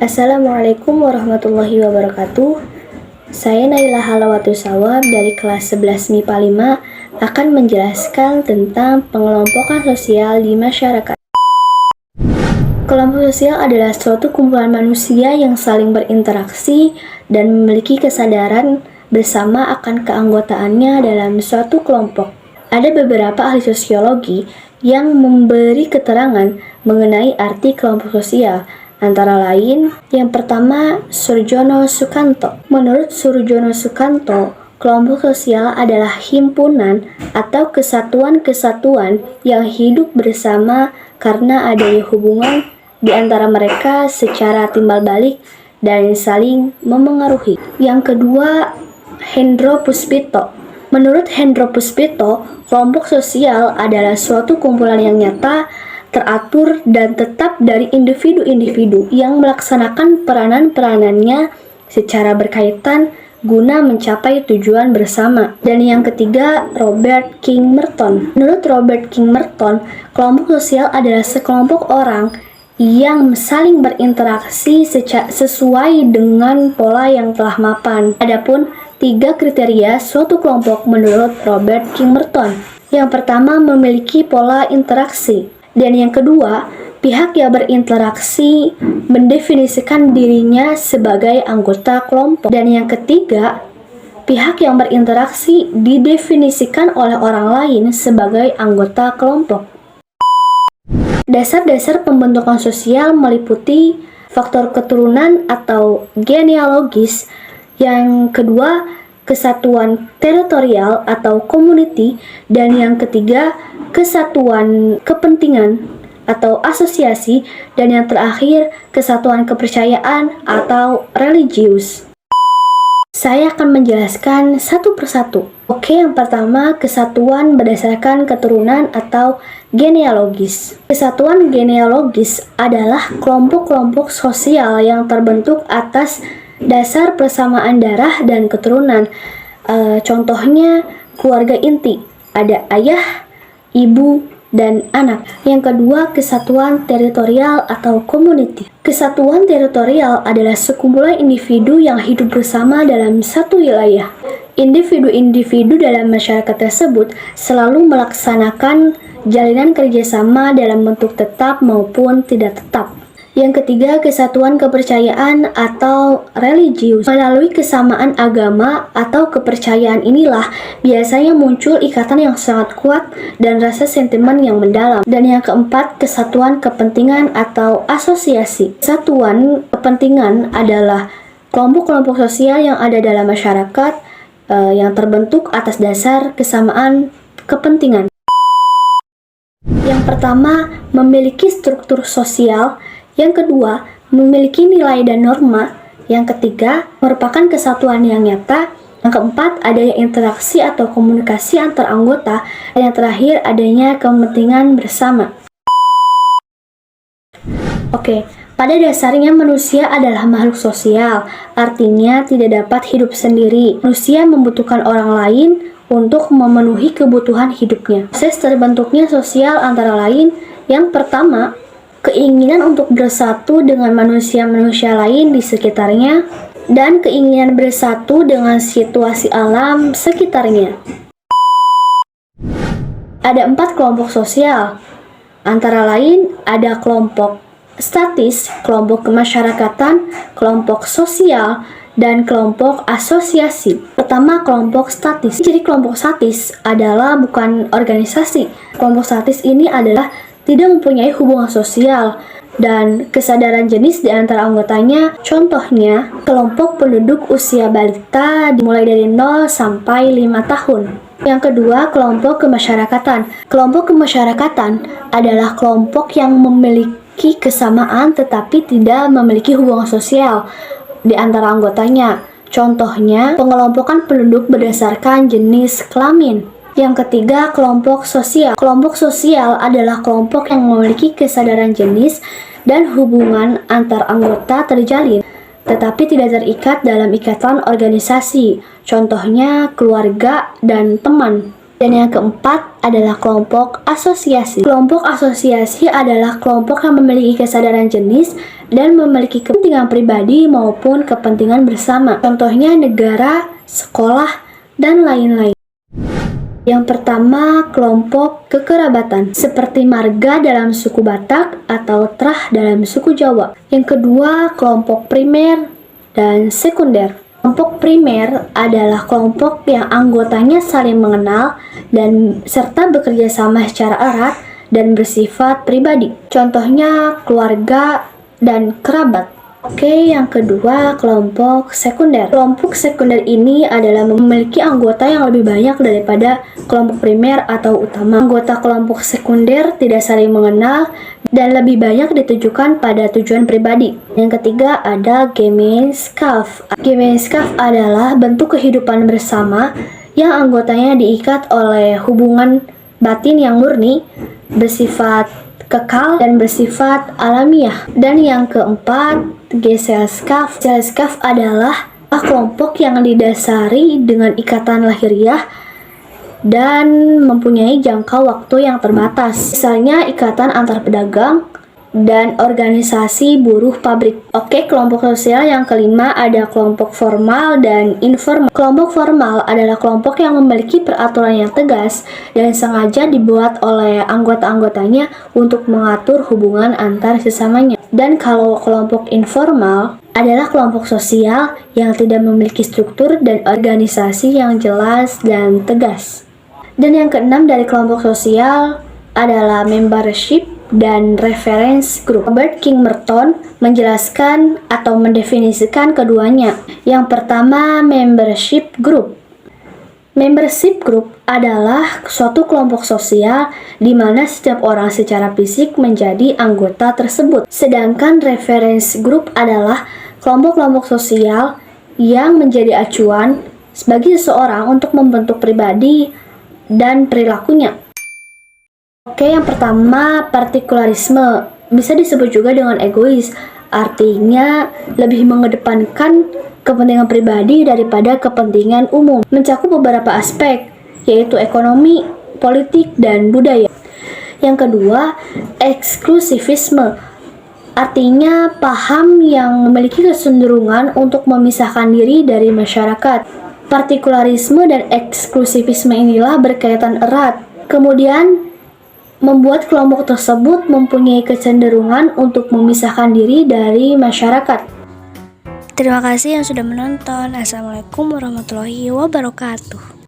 Assalamualaikum warahmatullahi wabarakatuh. Saya Naila Halawatu Sawab dari kelas 11 MIPA 5 akan menjelaskan tentang pengelompokan sosial di masyarakat. Kelompok sosial adalah suatu kumpulan manusia yang saling berinteraksi dan memiliki kesadaran bersama akan keanggotaannya dalam suatu kelompok. Ada beberapa ahli sosiologi yang memberi keterangan mengenai arti kelompok sosial. Antara lain, yang pertama, Surjono Sukanto. Menurut Surjono Sukanto, kelompok sosial adalah himpunan atau kesatuan-kesatuan yang hidup bersama karena adanya hubungan di antara mereka secara timbal balik dan saling memengaruhi. Yang kedua, Hendro Puspito. Menurut Hendro Puspito, kelompok sosial adalah suatu kumpulan yang nyata, teratur dan tetap dari individu-individu yang melaksanakan peranan-peranannya secara berkaitan guna mencapai tujuan bersama. Dan yang ketiga, Robert King Merton. Menurut Robert King Merton, kelompok sosial adalah sekelompok orang yang saling berinteraksi sesuai dengan pola yang telah mapan. Adapun 3 kriteria suatu kelompok menurut Robert King Merton. Yang pertama, memiliki pola interaksi. Dan yang kedua, pihak yang berinteraksi mendefinisikan dirinya sebagai anggota kelompok. Dan yang ketiga, pihak yang berinteraksi didefinisikan oleh orang lain sebagai anggota kelompok. Dasar-dasar pembentukan sosial meliputi faktor keturunan atau genealogis. Yang kedua, kesatuan teritorial atau community. Dan yang ketiga, kesatuan kepentingan atau asosiasi. Dan yang terakhir, kesatuan kepercayaan atau religius. Saya akan menjelaskan satu persatu. Oke, yang pertama, kesatuan berdasarkan keturunan atau genealogis. Kesatuan genealogis adalah kelompok-kelompok sosial yang terbentuk atas dasar persamaan darah dan keturunan. Contohnya keluarga inti, ada ayah, ibu, dan anak. Yang kedua, kesatuan teritorial atau community. Kesatuan teritorial adalah sekumpulan individu yang hidup bersama dalam satu wilayah. Individu-individu dalam masyarakat tersebut selalu melaksanakan jalinan kerjasama dalam bentuk tetap maupun tidak tetap. Yang ketiga, kesatuan kepercayaan atau religius. Melalui kesamaan agama atau kepercayaan inilah biasanya muncul ikatan yang sangat kuat dan rasa sentimen yang mendalam. Dan yang keempat, kesatuan kepentingan atau asosiasi. Kesatuan kepentingan adalah kelompok-kelompok sosial yang ada dalam masyarakat yang terbentuk atas dasar kesamaan kepentingan. Yang pertama, memiliki struktur sosial. Yang kedua, memiliki nilai dan norma. Yang ketiga, merupakan kesatuan yang nyata. Yang keempat, adanya interaksi atau komunikasi antar anggota. Dan yang terakhir, adanya kepentingan bersama. Oke, pada dasarnya manusia adalah makhluk sosial. Artinya tidak dapat hidup sendiri. Manusia membutuhkan orang lain untuk memenuhi kebutuhan hidupnya. Proses terbentuknya sosial antara lain, yang pertama, keinginan untuk bersatu dengan manusia-manusia lain di sekitarnya, dan keinginan bersatu dengan situasi alam sekitarnya. Ada 4 kelompok sosial. Antara lain, ada kelompok statis, kelompok kemasyarakatan, kelompok sosial, dan kelompok asosiasi. Pertama, kelompok statis. Jadi kelompok statis adalah bukan organisasi. Kelompok statis ini adalah tidak mempunyai hubungan sosial dan kesadaran jenis di antara anggotanya. Contohnya, kelompok penduduk usia balita dimulai dari 0 sampai 5 tahun. Yang kedua, kelompok kemasyarakatan. Kelompok kemasyarakatan adalah kelompok yang memiliki kesamaan tetapi tidak memiliki hubungan sosial di antara anggotanya. Contohnya, pengelompokan penduduk berdasarkan jenis kelamin. Yang ketiga, kelompok sosial. Kelompok sosial adalah kelompok yang memiliki kesadaran jenis dan hubungan antar anggota terjalin, tetapi tidak terikat dalam ikatan organisasi. Contohnya, keluarga dan teman. Dan yang keempat adalah kelompok asosiasi. Kelompok asosiasi adalah kelompok yang memiliki kesadaran jenis dan memiliki kepentingan pribadi maupun kepentingan bersama. Contohnya negara, sekolah, dan lain-lain. Yang pertama, kelompok kekerabatan, seperti marga dalam suku Batak atau trah dalam suku Jawa. Yang kedua, kelompok primer dan sekunder. Kelompok primer adalah kelompok yang anggotanya saling mengenal dan serta bekerja sama secara erat dan bersifat pribadi. Contohnya keluarga dan kerabat. Oke, yang kedua, kelompok sekunder. Kelompok sekunder ini adalah memiliki anggota yang lebih banyak daripada kelompok primer atau utama. Anggota kelompok sekunder tidak saling mengenal dan lebih banyak ditujukan pada tujuan pribadi. Yang ketiga ada Gemeinschaft. Gemeinschaft adalah bentuk kehidupan bersama yang anggotanya diikat oleh hubungan batin yang murni, bersifat kekal dan bersifat alamiah. Dan yang keempat, Gesellschaft. Gesellschaft adalah kelompok yang didasari dengan ikatan lahiriah dan mempunyai jangka waktu yang terbatas. Misalnya ikatan antar pedagang dan organisasi buruh pabrik. Oke, kelompok sosial yang kelima ada kelompok formal dan informal. Kelompok formal adalah kelompok yang memiliki peraturan yang tegas dan sengaja dibuat oleh anggota-anggotanya untuk mengatur hubungan antar sesamanya. Dan kalau kelompok informal adalah kelompok sosial yang tidak memiliki struktur dan organisasi yang jelas dan tegas. Dan yang keenam dari kelompok sosial adalah membership dan reference group. Robert King Merton menjelaskan atau mendefinisikan keduanya. Yang pertama, membership group. Membership group adalah suatu kelompok sosial di mana setiap orang secara fisik menjadi anggota tersebut. Sedangkan reference group adalah kelompok-kelompok sosial yang menjadi acuan bagi seseorang untuk membentuk pribadi dan perilakunya. Oke, yang pertama, partikularisme. Bisa disebut juga dengan egois. Artinya lebih mengedepankan kepentingan pribadi daripada kepentingan umum. Mencakup beberapa aspek, yaitu ekonomi, politik, dan budaya. Yang kedua, eksklusivisme. Artinya paham yang memiliki kecenderungan untuk memisahkan diri dari masyarakat. Partikularisme dan eksklusivisme inilah berkaitan erat. Kemudian membuat kelompok tersebut mempunyai kecenderungan untuk memisahkan diri dari masyarakat. Terima kasih yang sudah menonton. Assalamualaikum warahmatullahi wabarakatuh.